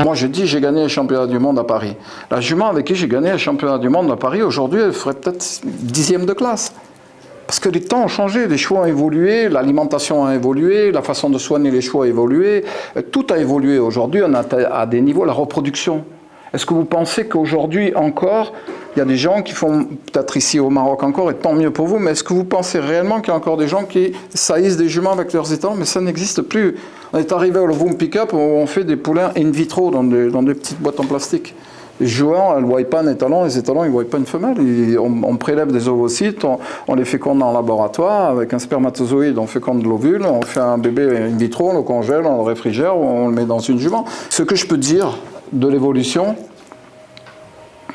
Moi, je dis, j'ai gagné les championnats du monde à Paris. La jument avec qui j'ai gagné les championnats du monde à Paris, aujourd'hui, elle ferait peut-être 10e de classe. Parce que les temps ont changé, les chevaux ont évolué, l'alimentation a évolué, la façon de soigner les chevaux a évolué. Tout a évolué. Aujourd'hui, on a à des niveaux la reproduction. Est-ce que vous pensez qu'aujourd'hui encore, il y a des gens qui font, peut-être ici au Maroc encore, et tant mieux pour vous, mais est-ce que vous pensez réellement qu'il y a encore des gens qui saillissent des juments avec leurs étalons? Mais ça n'existe plus. On est arrivé au Voom Pick-up où on fait des poulains in vitro dans des petites boîtes en plastique. Les joueurs, elles ne voient pas un étalon, les étalons, ils ne voient pas une femelle. On prélève des ovocytes, on les féconde en laboratoire, avec un spermatozoïde, on féconde l'ovule, on fait un bébé in vitro, on le congèle, on le réfrigère, on le met dans une jument. Ce que je peux dire de l'évolution,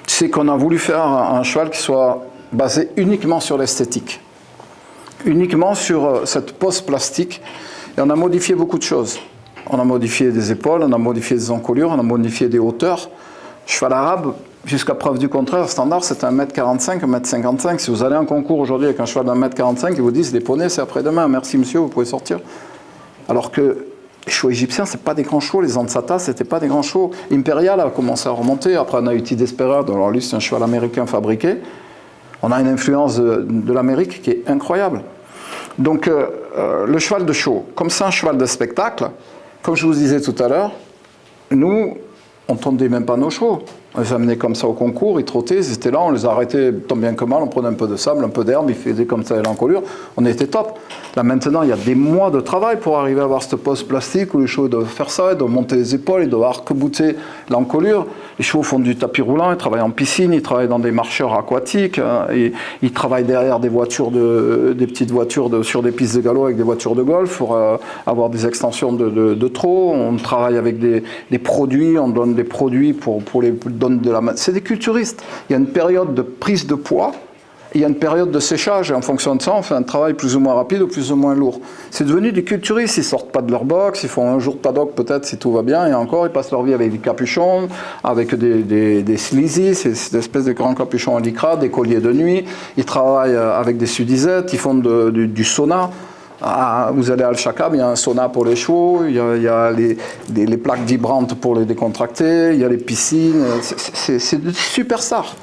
c'est qu'on a voulu faire un cheval qui soit basé uniquement sur l'esthétique, uniquement sur cette pose plastique, et on a modifié beaucoup de choses. On a modifié des épaules, on a modifié des encolures, on a modifié des hauteurs. Cheval arabe, jusqu'à preuve du contraire, standard, c'est 1m45, 1m55. Si vous allez en concours aujourd'hui avec un cheval d'1m45, ils vous disent les poneys, c'est après-demain. Merci monsieur, vous pouvez sortir. Alors que les chevaux égyptiens, c'est pas des grands chevaux. Les Ansata, c'était pas des grands chevaux. Imperial a commencé à remonter. Après, on a eu T-Desperado. Alors lui, c'est un cheval américain fabriqué. On a une influence de l'Amérique qui est incroyable. Donc, le cheval de show, comme c'est un cheval de spectacle, comme je vous disais tout à l'heure, nous, on ne tondait même pas nos chevaux. On les amenait comme ça au concours, ils trottaient, ils étaient là, on les arrêtait tant bien que mal, on prenait un peu de sable, un peu d'herbe, ils faisaient comme ça l'encolure, on était top. Là maintenant, il y a des mois de travail pour arriver à avoir cette pose plastique où les chevaux doivent faire ça, ils doivent monter les épaules, ils doivent arc-bouter l'encolure. Les chevaux font du tapis roulant, ils travaillent en piscine, ils travaillent dans des marcheurs aquatiques, et ils travaillent derrière des voitures, des petites voitures sur des pistes de galop avec des voitures de golf pour avoir des extensions de trot. On travaille avec des produits, on donne des produits pour les donner de la main. C'est des culturistes. Il y a une période de prise de poids, il y a une période de séchage, et en fonction de ça, on fait un travail plus ou moins rapide ou plus ou moins lourd. C'est devenu des culturistes, ils sortent pas de leur box, ils font un jour de paddock peut-être si tout va bien, et encore, ils passent leur vie avec des capuchons, avec des sleazy, c'est espèces de grands capuchons en lycra, des colliers de nuit, ils travaillent avec des sudisettes, ils font du sauna. Vous allez à Al-Shakab, il y a un sauna pour les chevaux, il y a les plaques vibrantes pour les décontracter, il y a les piscines, c'est des superstars.